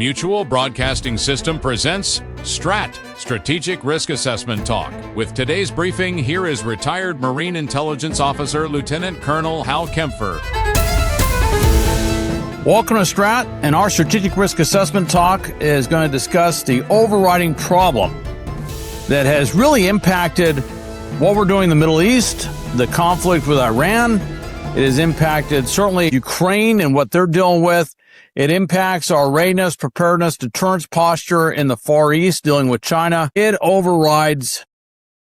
Mutual Broadcasting System presents STRAT, Strategic Risk Assessment Talk. With today's briefing, here is retired Marine Intelligence Officer Lieutenant Colonel Hal Kempfer. Welcome to STRAT, and our Strategic Risk Assessment Talk is going to discuss the overriding problem that has really impacted what we're doing in the Middle East, the conflict with Iran. It has impacted certainly Ukraine and what they're dealing with. It impacts our readiness, preparedness, deterrence posture in the Far East, dealing with China. It overrides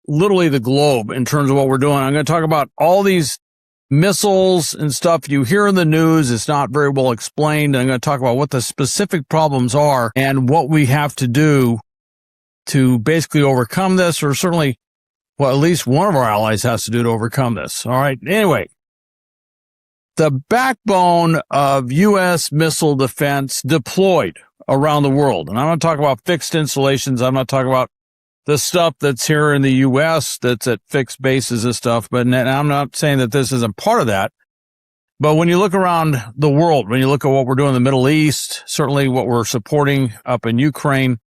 literally the globe in terms of what we're doing. I'm going to talk about all these missiles and stuff you hear in the news. It's not very well explained. I'm going to talk about what the specific problems are and what we have to do to basically overcome this, or certainly, well, at least one of our allies has to do to overcome this. All right. Anyway, the backbone of U.S. missile defense deployed around the world. And I'm going to talk about fixed installations. I'm not talking about the stuff that's here in the U.S. that's at fixed bases and stuff. But I'm not saying that this isn't part of that. But when you look around the world, when you look at what we're doing in the Middle East, certainly what we're supporting up in Ukraine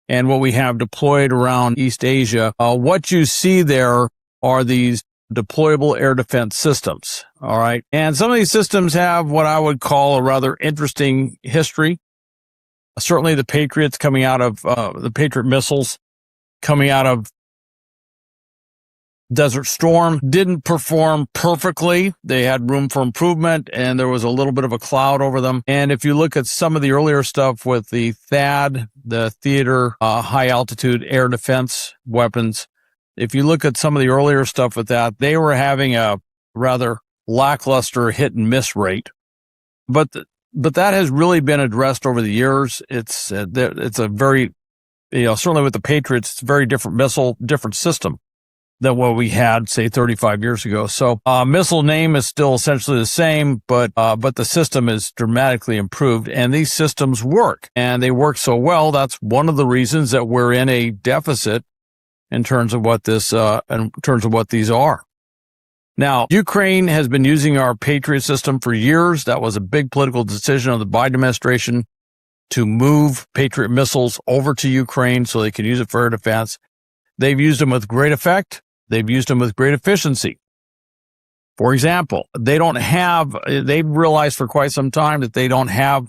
and what we have deployed around East Asia, what you see there are these deployable air defense systems. All right. And some of these systems have what I would call a rather interesting history. Certainly the Patriots coming out of the Patriot missiles coming out of Desert Storm didn't perform perfectly. They had room for improvement, and there was a little bit of a cloud over them. And if you look at some of the earlier stuff with the THAAD, the Theater High Altitude Air Defense Weapons, if you look at some of the earlier stuff with that, they were having a rather lackluster hit and miss rate. But that has really been addressed over the years. It's a very, certainly with the Patriots, it's a very different missile, different system than what we had, say, 35 years ago. So, missile name is still essentially the same, but the system is dramatically improved, and these systems work, and they work so well. That's one of the reasons that we're in a deficit in terms of what these are. Now, Ukraine has been using our Patriot system for years. That was a big political decision of the Biden administration to move Patriot missiles over to Ukraine so they can use it for air defense. They've used them with great effect. They've used them with great efficiency. For example, they've realized for quite some time that they don't have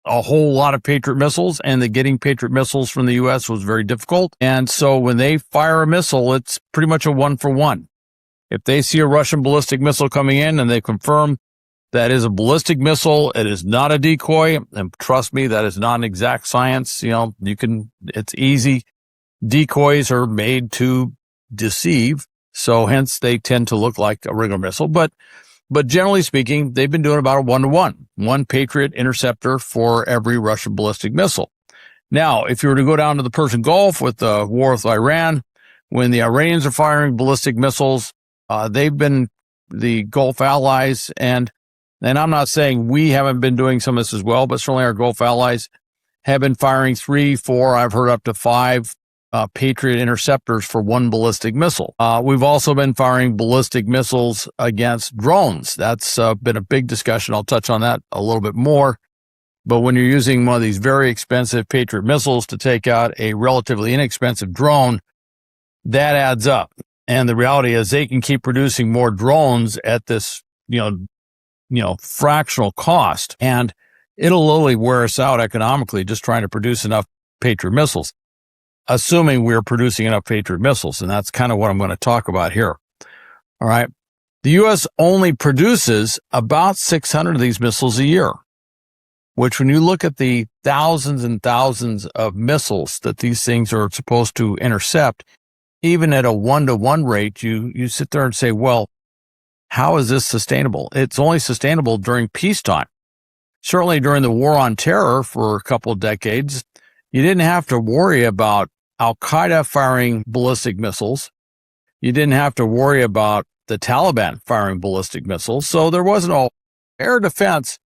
a whole lot of Patriot missiles, and that getting Patriot missiles from the U.S. was very difficult. And so when they fire a missile, it's pretty much a 1-for-1. If they see a Russian ballistic missile coming in and they confirm that is a ballistic missile, it is not a decoy, and trust me, that is not an exact science. It's easy. Decoys are made to deceive, so hence they tend to look like a regular missile. But generally speaking, they've been doing about a 1-to-1, one Patriot interceptor for every Russian ballistic missile. Now, if you were to go down to the Persian Gulf with the war with Iran, when the Iranians are firing ballistic missiles, they've been the Gulf allies, and I'm not saying we haven't been doing some of this as well, but certainly our Gulf allies have been firing 3, 4, I've heard up to 5 Patriot interceptors for one ballistic missile. We've also been firing ballistic missiles against drones. That's been a big discussion. I'll touch on that a little bit more. But when you're using one of these very expensive Patriot missiles to take out a relatively inexpensive drone, that adds up. And the reality is they can keep producing more drones at this, fractional cost. And it'll literally wear us out economically just trying to produce enough Patriot missiles, assuming we're producing enough Patriot missiles. And that's kind of what I'm going to talk about here. All right. The U.S. only produces about 600 of these missiles a year, which when you look at the thousands and thousands of missiles that these things are supposed to intercept, even at a 1-to-1 rate, you sit there and say, well, how is this sustainable? It's only sustainable during peacetime. Certainly during the war on terror for a couple of decades, you didn't have to worry about Al-Qaeda firing ballistic missiles. You didn't have to worry about the Taliban firing ballistic missiles. So there wasn't air defense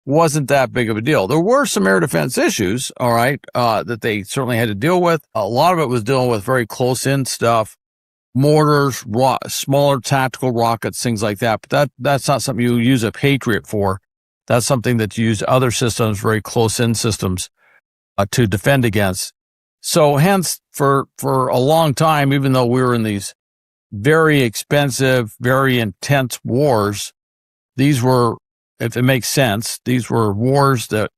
wasn't that big of a deal. There were some air defense issues, all right, that they certainly had to deal with. A lot of it was dealing with very close-in stuff, mortars, smaller tactical rockets, things like that. But that's not something you use a Patriot for. That's something that you use other systems, very close-in systems, to defend against. So hence, for a long time, even though we were in these very expensive, very intense wars, these were, if it makes sense, these were wars that,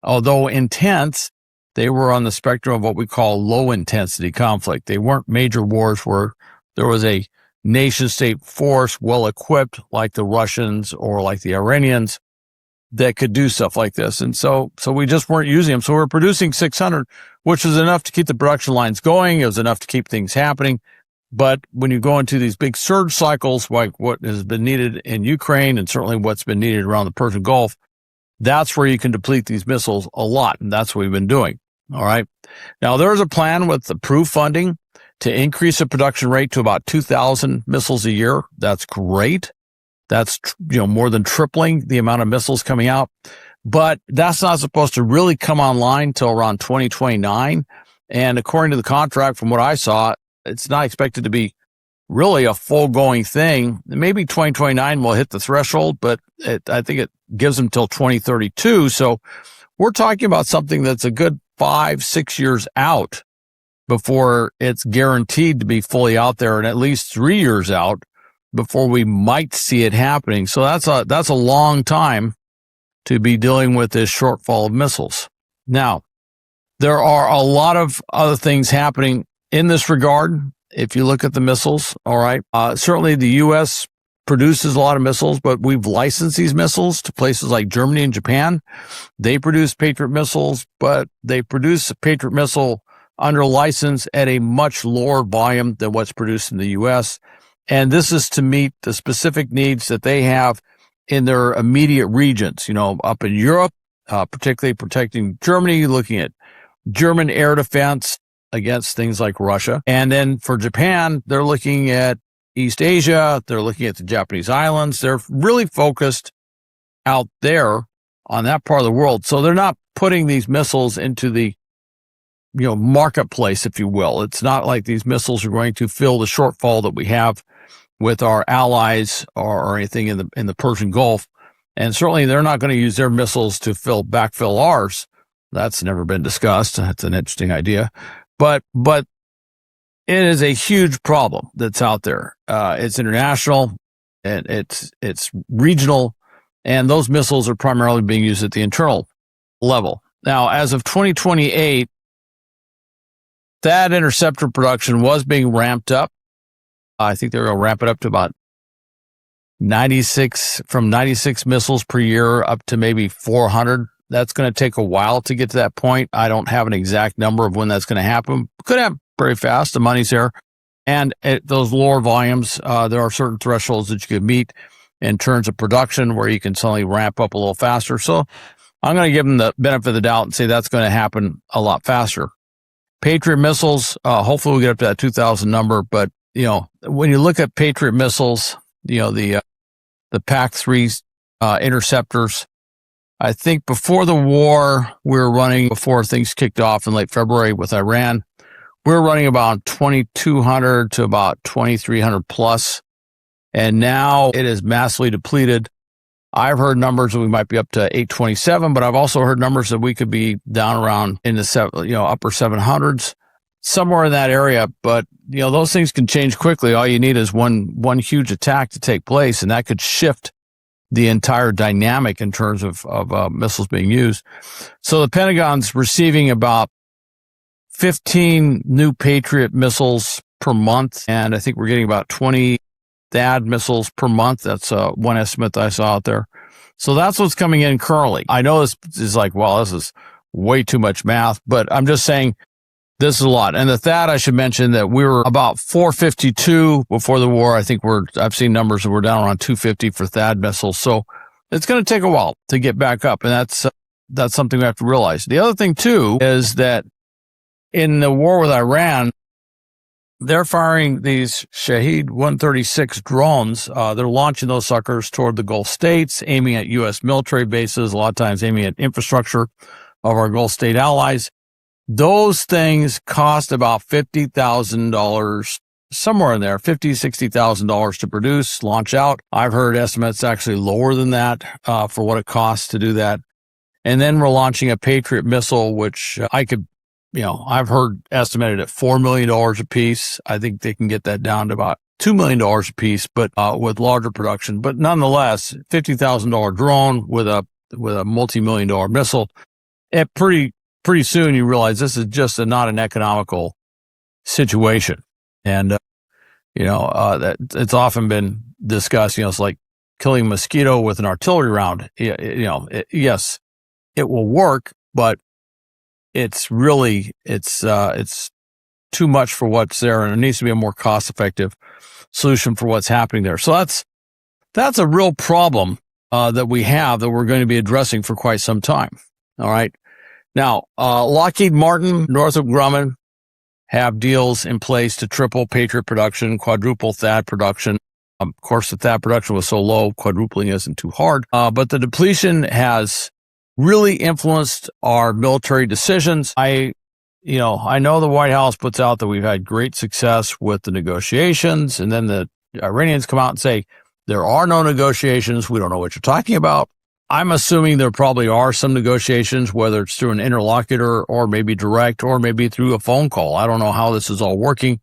although intense, they were on the spectrum of what we call low-intensity conflict. They weren't major wars where there was a nation-state force well-equipped like the Russians or like the Iranians that could do stuff like this. And so we just weren't using them. So we were producing 600, which was enough to keep the production lines going. It was enough to keep things happening. But when you go into these big surge cycles, like what has been needed in Ukraine and certainly what's been needed around the Persian Gulf, that's where you can deplete these missiles a lot. And that's what we've been doing. All right. Now, there's a plan with approved funding to increase the production rate to about 2,000 missiles a year. That's great. That's, more than tripling the amount of missiles coming out. But that's not supposed to really come online till around 2029. And according to the contract, from what I saw, it's not expected to be really a full going thing. Maybe 2029 will hit the threshold, but I think it gives them till 2032. So we're talking about something that's a good 5-6 years out before it's guaranteed to be fully out there, and at least 3 years out before we might see it happening. So that's a long time to be dealing with this shortfall of missiles. Now, there are a lot of other things happening in this regard. If you look at the missiles, all right, certainly the U.S. produces a lot of missiles, but we've licensed these missiles to places like Germany and Japan. They produce Patriot missiles, but they produce a Patriot missile under license at a much lower volume than what's produced in the U.S. And this is to meet the specific needs that they have in their immediate regions, up in Europe, particularly protecting Germany, looking at German air defense against things like Russia. And then for Japan, they're looking at East Asia. They're looking at the Japanese islands. They're really focused out there on that part of the world. So they're not putting these missiles into the, marketplace, if you will. It's not like these missiles are going to fill the shortfall that we have with our allies or anything in the Persian Gulf. And certainly they're not going to use their missiles to backfill ours. That's never been discussed. That's an interesting idea. But it is a huge problem that's out there. It's international, and it's regional, and those missiles are primarily being used at the internal level. Now, as of 2028, THAAD interceptor production was being ramped up. I think they're going to ramp it up to about 96 missiles per year up to maybe 400. That's going to take a while to get to that point. I don't have an exact number of when that's going to happen. Could happen very fast. The money's there. And at those lower volumes, there are certain thresholds that you could meet in terms of production where you can suddenly ramp up a little faster. So I'm going to give them the benefit of the doubt and say that's going to happen a lot faster. Patriot missiles, hopefully we'll get up to that 2,000 number. But, when you look at Patriot missiles, the PAC-3 interceptors, I think before the war, before things kicked off in late February with Iran, we were running about 2,200 to about 2,300 plus. And now it is massively depleted. I've heard numbers that we might be up to 827, but I've also heard numbers that we could be down around in the upper 700s, somewhere in that area. But, those things can change quickly. All you need is one huge attack to take place, and that could shift the entire dynamic in terms of missiles being used. So the Pentagon's receiving about 15 new Patriot missiles per month, and I think we're getting about 20 THAAD missiles per month. That's one estimate that I saw out there. So that's what's coming in currently. I know this is like, well, this is way too much math, but I'm just saying this is a lot. And the THAAD, I should mention that we were about 452 before the war. I think I've seen numbers that we're down around 250 for THAAD missiles. So it's going to take a while to get back up. And that's something we have to realize. The other thing too is that in the war with Iran, they're firing these Shahed 136 drones. They're launching those suckers toward the Gulf states, aiming at U.S. military bases, a lot of times aiming at infrastructure of our Gulf state allies. Those things cost about $50,000, somewhere in there, $50,000, $60,000 to produce, launch out. I've heard estimates actually lower than that for what it costs to do that. And then we're launching a Patriot missile, which I've heard estimated at $4 million a piece. I think they can get that down to about $2 million a piece, but with larger production. But nonetheless, $50,000 drone with a multi-million-dollar missile. Pretty soon you realize this is just not an economical situation. And that it's often been discussed. It's like killing a mosquito with an artillery round. Yes, it will work, but it's too much for what's there, and there needs to be a more cost-effective solution for what's happening there. So that's a real problem that we have that we're going to be addressing for quite some time. All right. Now, Lockheed Martin, Northrop Grumman have deals in place to triple Patriot production, quadruple THAAD production. Of course, the THAAD production was so low, quadrupling isn't too hard. But the depletion has really influenced our military decisions. I know the White House puts out that we've had great success with the negotiations, and then the Iranians come out and say, there are no negotiations. We don't know what you're talking about. I'm assuming there probably are some negotiations, whether it's through an interlocutor or maybe direct or maybe through a phone call. I don't know how this is all working,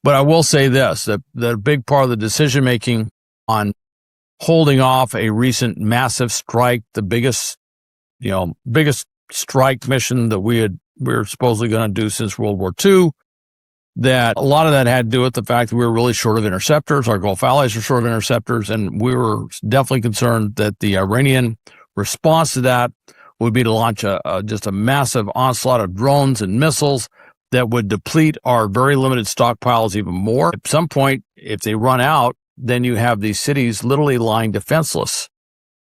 but I will say this, that a big part of the decision-making on holding off a recent massive strike, the biggest strike mission that we were supposedly going to do since World War II, that a lot of that had to do with the fact that we were really short of interceptors. Our Gulf allies were short of interceptors, and we were definitely concerned that the Iranian response to that would be to launch just a massive onslaught of drones and missiles that would deplete our very limited stockpiles even more. At some point, if they run out, then you have these cities literally lying defenseless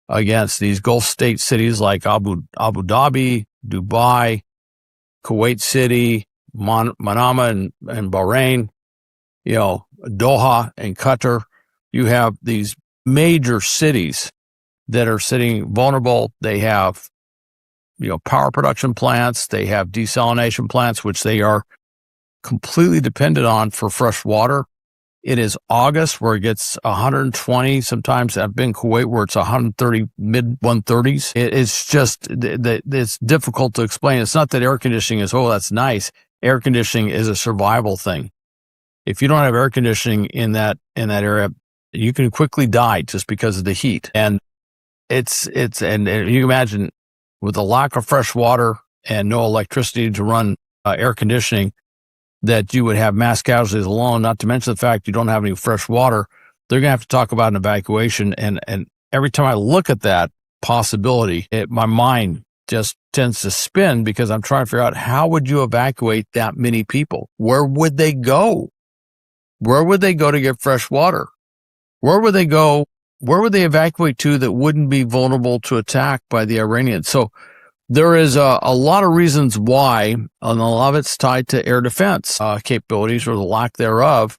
against these Gulf state cities like Abu Dhabi, Dubai, Kuwait City, Manama and Bahrain, Doha and Qatar. You have these major cities that are sitting vulnerable. They have, power production plants. They have desalination plants, which they are completely dependent on for fresh water. It is August where it gets 120. Sometimes I've been in Kuwait where it's 130, mid 130s. It's just, it's difficult to explain. It's not that air conditioning is, oh, that's nice. Air conditioning is a survival thing. If you don't have air conditioning in that area, you can quickly die just because of the heat. And and you imagine with the lack of fresh water and no electricity to run air conditioning, that you would have mass casualties alone, not to mention the fact you don't have any fresh water. They're going to have to talk about an evacuation. And every time I look at that possibility, my mind just tends to spin because I'm trying to figure out how would you evacuate that many people? Where would they go? Where would they go to get fresh water? Where would they go? Where would they evacuate to that wouldn't be vulnerable to attack by the Iranians? So there is a lot of reasons why, and a lot of it's tied to air defense capabilities or the lack thereof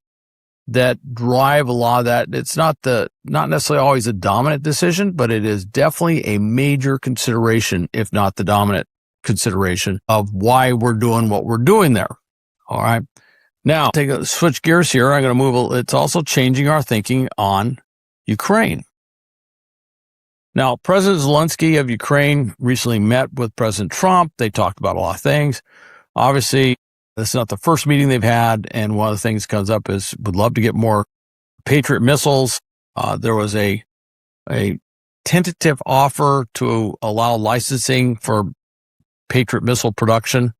that drive a lot of that. It's not necessarily always a dominant decision, but it is definitely a major consideration, if not the dominant consideration of why we're doing what we're doing there. All right. Now, switch gears here. I'm going to move. It's also changing our thinking on Ukraine. Now, President Zelensky of Ukraine recently met with President Trump. They talked about a lot of things. Obviously, this is not the first meeting they've had, and one of the things that comes up is would love to get more Patriot missiles. There was a tentative offer to allow licensing for Patriot missile production.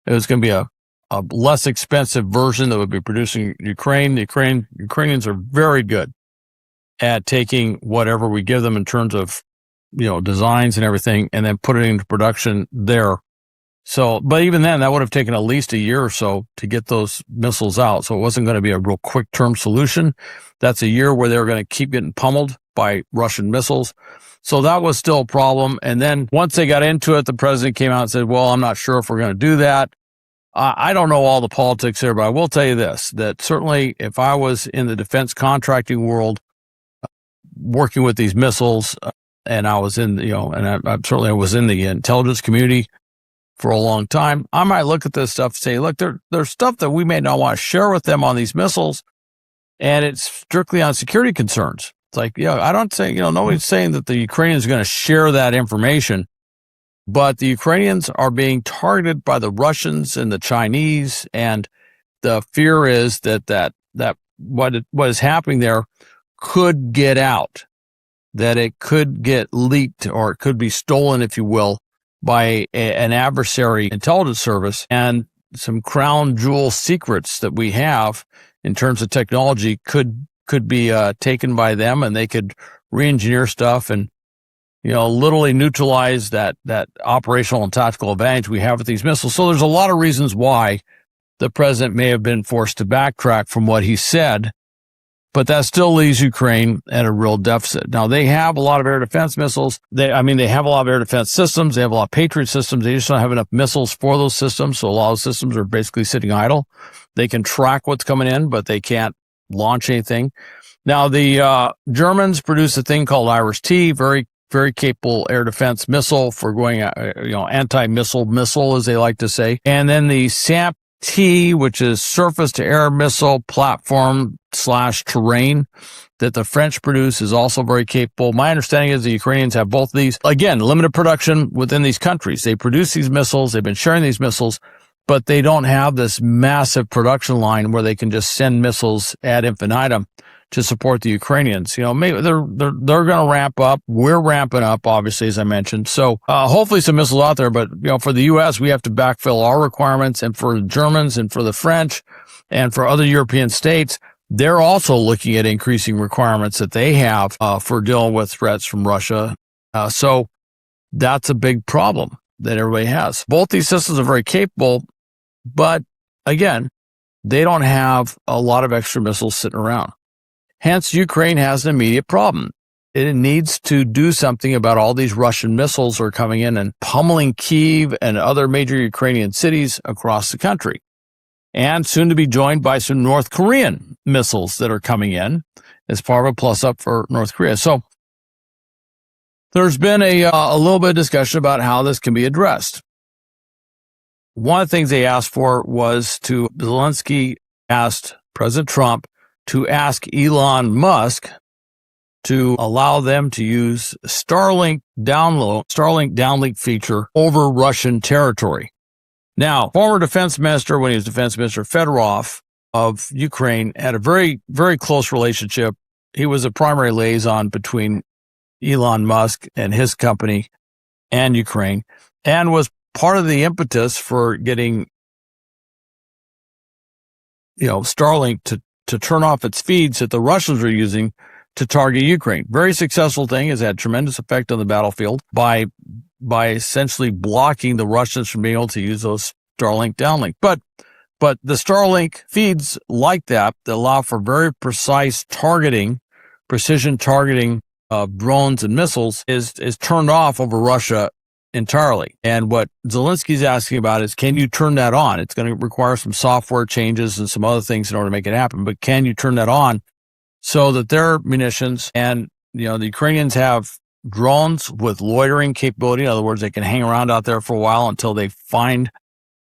It was going to be a less expensive version that would be producing Ukraine. The Ukrainians are very good at taking whatever we give them in terms of, designs and everything, and then put it into production there. So, but even then, that would have taken at least a year or so to get those missiles out. So it wasn't going to be a real quick term solution. That's a year where they were going to keep getting pummeled by Russian missiles. So that was still a problem. And then once they got into it, the president came out and said, well, I'm not sure if we're going to do that. I don't know all the politics there, but I will tell you this, that certainly if I was in the defense contracting world, working with these missiles, and I was in, I was in the intelligence community for a long time, I might look at this stuff and say, look, there's stuff that we may not want to share with them on these missiles, and it's strictly on security concerns. It's like, I don't say, nobody's saying that the Ukrainians are going to share that information But the Ukrainians are being targeted by the Russians and the Chinese, and the fear is that what is happening there could get out, that it could get leaked, or it could be stolen, if you will, by an adversary intelligence service, and some crown jewel secrets that we have in terms of technology could be taken by them, and they could re-engineer stuff and literally neutralize that operational and tactical advantage we have with these missiles. So there's a lot of reasons why the president may have been forced to backtrack from what he said, but that still leaves Ukraine at a real deficit. Now, they have a lot of air defense missiles. They have a lot of air defense systems. They have a lot of Patriot systems. They just don't have enough missiles for those systems. So a lot of systems are basically sitting idle. They can track what's coming in, but they can't launch anything. Now, the Germans produce a thing called IRIS-T, very, very capable air defense missile for going, anti-missile missile, as they like to say. And then the SAMP-T, which is surface-to-air missile platform/terrain that the French produce, is also very capable. My understanding is the Ukrainians have both of these. Again, limited production within these countries. They produce these missiles. They've been sharing these missiles, but they don't have this massive production line where they can just send missiles ad infinitum to support the Ukrainians. Maybe they're going to ramp up. We're ramping up, obviously, as I mentioned. So hopefully some missiles out there. But for the U.S., we have to backfill our requirements, and for the Germans and for the French and for other European states, they're also looking at increasing requirements that they have for dealing with threats from Russia. So that's a big problem that everybody has. Both these systems are very capable, but again, they don't have a lot of extra missiles sitting around. Hence, Ukraine has an immediate problem. It needs to do something about all these Russian missiles that are coming in and pummeling Kyiv and other major Ukrainian cities across the country, and soon to be joined by some North Korean missiles that are coming in as part of a plus-up for North Korea. So there's been a little bit of discussion about how this can be addressed. One of the things they asked for was Zelensky asked President Trump to ask Elon Musk to allow them to use Starlink downlink feature over Russian territory. Now, former defense minister, when he was defense minister, Fedorov of Ukraine, had a very, very close relationship. He was a primary liaison between Elon Musk and his company and Ukraine, and was part of the impetus for getting, Starlink to turn off its feeds that the Russians are using to target Ukraine. Very successful thing. Has had tremendous effect on the battlefield by essentially blocking the Russians from being able to use those Starlink downlink. But the Starlink feeds like that allow for very precise targeting, precision targeting of drones and missiles is turned off over Russia entirely. And what Zelensky's asking about is, can you turn that on? It's going to require some software changes and some other things in order to make it happen. But can you turn that on so that their munitions and, the Ukrainians have drones with loitering capability. In other words, they can hang around out there for a while until they find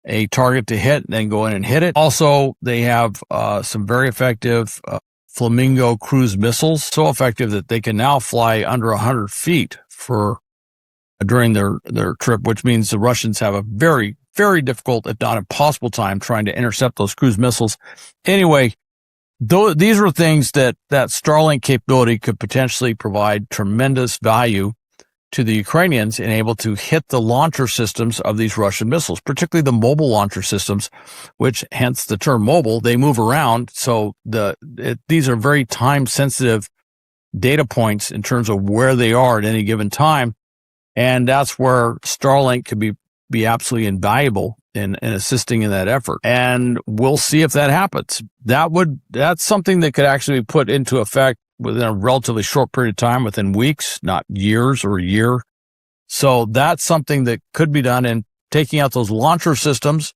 a target to hit and then go in and hit it. Also, they have some very effective Flamingo cruise missiles, so effective that they can now fly under 100 feet during their trip, which means the Russians have a very, very difficult, if not impossible time trying to intercept those cruise missiles. Anyway, these were things that Starlink capability could potentially provide tremendous value to the Ukrainians in able to hit the launcher systems of these Russian missiles, particularly the mobile launcher systems, which hence the term mobile. They move around. So these are very time-sensitive data points in terms of where they are at any given time. And that's where Starlink could be absolutely invaluable in assisting in that effort. And we'll see if that happens. That's something that could actually be put into effect within a relatively short period of time, within weeks, not years or a year. So that's something that could be done in taking out those launcher systems,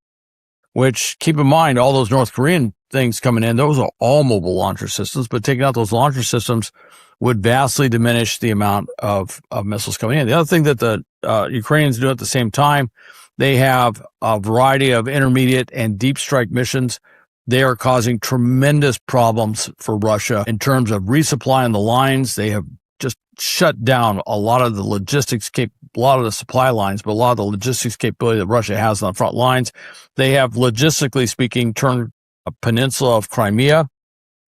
which, keep in mind, all those North Korean things coming in, those are all mobile launcher systems, but taking out those launcher systems would vastly diminish the amount of missiles coming in. The other thing that the Ukrainians do at the same time, they have a variety of intermediate and deep strike missions. They are causing tremendous problems for Russia in terms of resupplying the lines. They have just shut down a lot of the logistics, a lot of the supply lines, but a lot of the logistics capability that Russia has on the front lines. They have, logistically speaking, turned a peninsula of Crimea,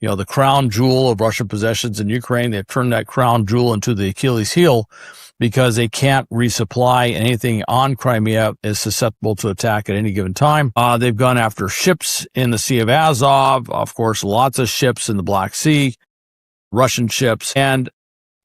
the crown jewel of Russian possessions in Ukraine. They've turned that crown jewel into the Achilles heel because they can't resupply. Anything on Crimea is susceptible to attack at any given time. They've gone after ships in the Sea of Azov, of course, lots of ships in the Black Sea, Russian ships. And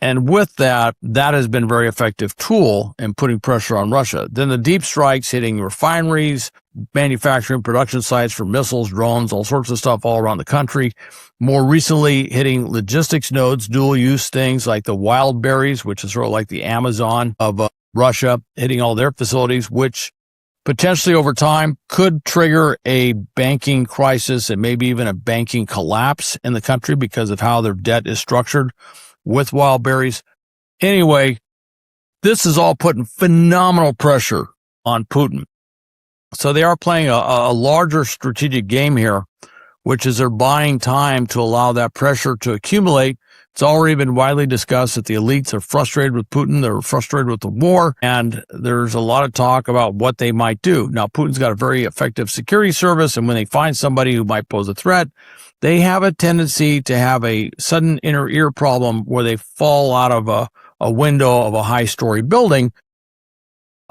with that has been a very effective tool in putting pressure on Russia. Then the deep strikes hitting refineries, manufacturing production sites for missiles, drones, all sorts of stuff all around the country. More recently, hitting logistics nodes, dual use things like the wild berries, which is sort of like the Amazon of Russia, hitting all their facilities, which potentially over time could trigger a banking crisis and maybe even a banking collapse in the country because of how their debt is structured with wild berries. Anyway, this is all putting phenomenal pressure on Putin. So they are playing a larger strategic game here, which is they're buying time to allow that pressure to accumulate. It's already been widely discussed that the elites are frustrated with Putin. They're frustrated with the war, and there's a lot of talk about what they might do. Now, Putin's got a very effective security service, and when they find somebody who might pose a threat, they have a tendency to have a sudden inner ear problem where they fall out of a window of a high-story building.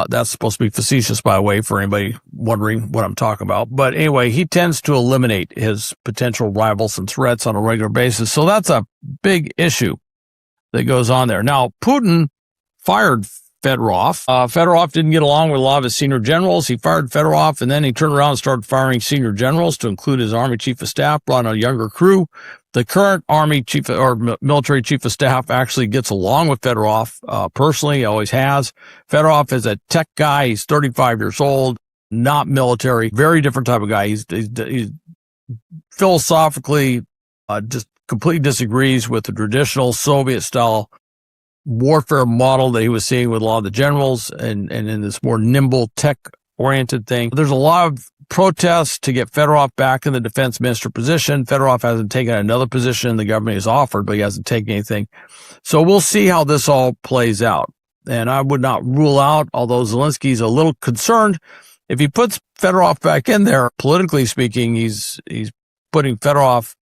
That's supposed to be facetious, by the way, for anybody wondering what I'm talking about. But anyway, he tends to eliminate his potential rivals and threats on a regular basis. So that's a big issue that goes on there. Now, Putin fired Fedorov. Fedorov didn't get along with a lot of his senior generals. He fired Fedorov, and then he turned around and started firing senior generals to include his army chief of staff, brought in a younger crew. The current army chief or military chief of staff actually gets along with Fedorov personally, always has. Fedorov is a tech guy. He's 35 years old, not military, very different type of guy. He's philosophically just completely disagrees with the traditional Soviet-style warfare model that he was seeing with a lot of the generals and in this more nimble tech-oriented thing. There's a lot of protests to get Fedorov back in the defense minister position. Fedorov hasn't taken another position the government has offered, but he hasn't taken anything. So we'll see how this all plays out. And I would not rule out, although Zelensky's a little concerned, if he puts Fedorov back in there, politically speaking, he's putting Fedorov,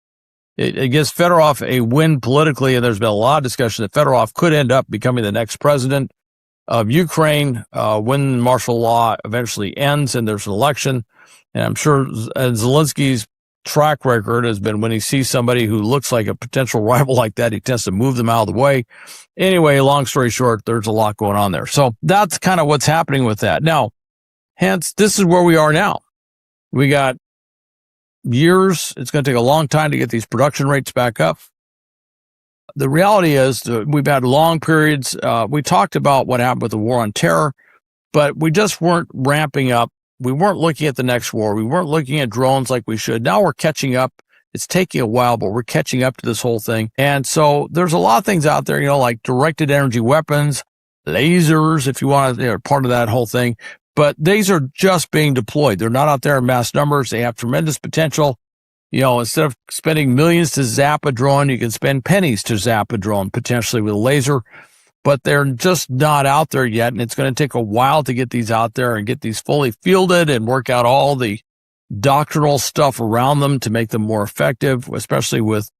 it gives Fedorov a win politically, and there's been a lot of discussion that Fedorov could end up becoming the next president of Ukraine when martial law eventually ends and there's an election. And I'm sure Zelensky's track record has been when he sees somebody who looks like a potential rival like that, he tends to move them out of the way. Anyway, long story short, there's a lot going on there. So that's kind of what's happening with that. Now, hence, this is where we are now. We got years. It's going to take a long time to get these production rates back up. The reality is we've had long periods. We talked about what happened with the war on terror, but we just weren't ramping up. We weren't looking at the next war. We weren't looking at drones like we should. Now we're catching up. It's taking a while, but we're catching up to this whole thing. And so there's a lot of things out there, like directed energy weapons, lasers, if you want to, part of that whole thing. But these are just being deployed. They're not out there in mass numbers. They have tremendous potential. Instead of spending millions to zap a drone, you can spend pennies to zap a drone, potentially with a laser. But they're just not out there yet, and it's going to take a while to get these out there and get these fully fielded and work out all the doctrinal stuff around them to make them more effective, especially with,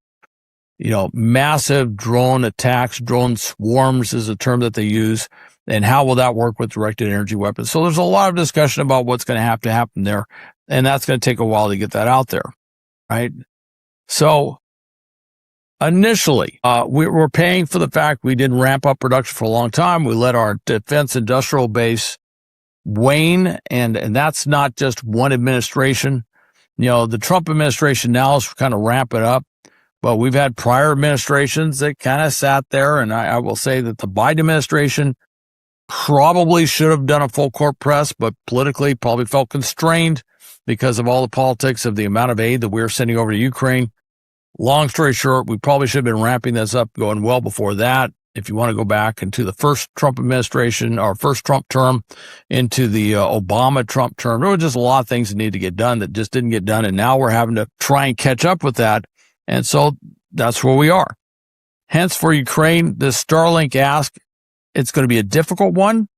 massive drone attacks. Drone swarms is a term that they use. And how will that work with directed energy weapons? So there's a lot of discussion about what's going to have to happen there, and that's going to take a while to get that out there, right? So initially, we're paying for the fact we didn't ramp up production for a long time. We let our defense industrial base wane, and that's not just one administration. The Trump administration now is kind of ramping up, but we've had prior administrations that kind of sat there, and I will say that the Biden administration probably should have done a full court press, but politically probably felt constrained because of all the politics of the amount of aid that we're sending over to Ukraine. Long story short, we probably should have been ramping this up going well before that. If you want to go back into the first Trump administration or first Trump term into the Obama-Trump term, there were just a lot of things that needed to get done that just didn't get done. And now we're having to try and catch up with that. And so that's where we are. Hence, for Ukraine, the Starlink ask, it's going to be a difficult one.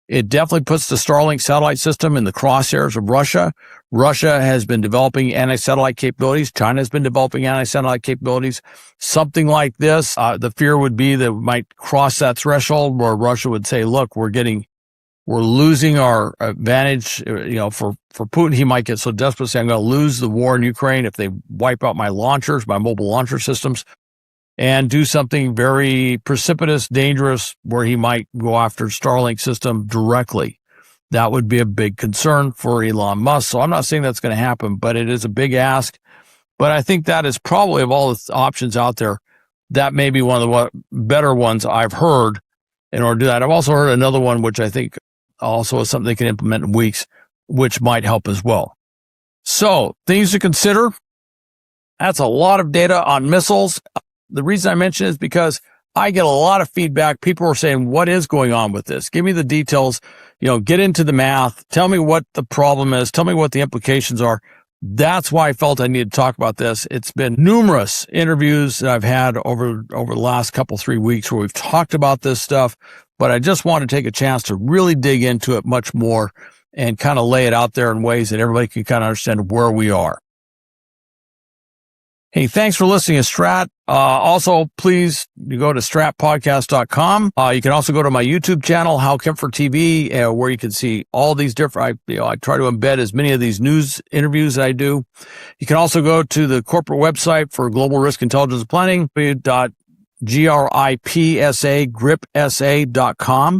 It definitely puts the Starlink satellite system in the crosshairs of Russia. Russia has been developing anti-satellite capabilities. China has been developing anti-satellite capabilities. Something like this, the fear would be that it might cross that threshold where Russia would say, look, we're losing our advantage. For Putin, he might get so desperate, say, I'm going to lose the war in Ukraine if they wipe out my launchers, my mobile launcher systems, and do something very precipitous, dangerous, where he might go after Starlink system directly. That would be a big concern for Elon Musk. So I'm not saying that's going to happen, but it is a big ask. But I think that is probably, of all the options out there, that may be one of the better ones I've heard in order to do that. I've also heard another one, which I think also is something they can implement in weeks, which might help as well. So things to consider. That's a lot of data on missiles. The reason I mention it is because I get a lot of feedback. People are saying, what is going on with this? Give me the details, get into the math. Tell me what the problem is. Tell me what the implications are. That's why I felt I needed to talk about this. It's been numerous interviews that I've had over the last 3 weeks where we've talked about this stuff, but I just want to take a chance to really dig into it much more and kind of lay it out there in ways that everybody can kind of understand where we are. Hey, thanks for listening to STRAT. Also, please go to stratpodcast.com. You can also go to my YouTube channel, Kempfer TV, where you can see all these different, I try to embed as many of these news interviews that I do. You can also go to the corporate website for Global Risk Intelligence Planning, gripsa.com.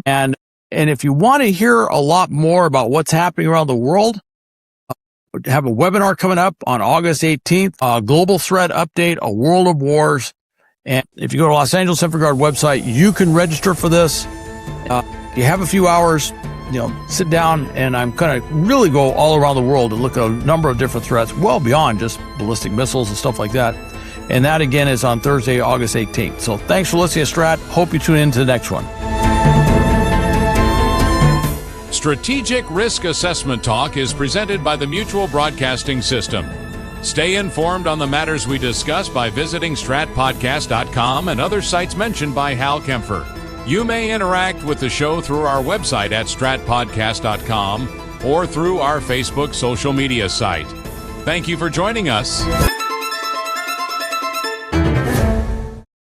And if you want to hear a lot more about what's happening around the world, have a webinar coming up on August 18th, a global threat update, a world of wars. And if you go to Los Angeles InfoGuard website, you can register for this. You have a few hours, sit down, and I'm going to really go all around the world and look at a number of different threats, well beyond just ballistic missiles and stuff like that. And that, again, is on Thursday, August 18th. So thanks for listening to Strat. Hope you tune in to the next one. Strategic Risk Assessment Talk is presented by the Mutual Broadcasting System. Stay informed on the matters we discuss by visiting stratpodcast.com and other sites mentioned by Hal Kempfer. You may interact with the show through our website at stratpodcast.com or through our Facebook social media site. Thank you for joining us.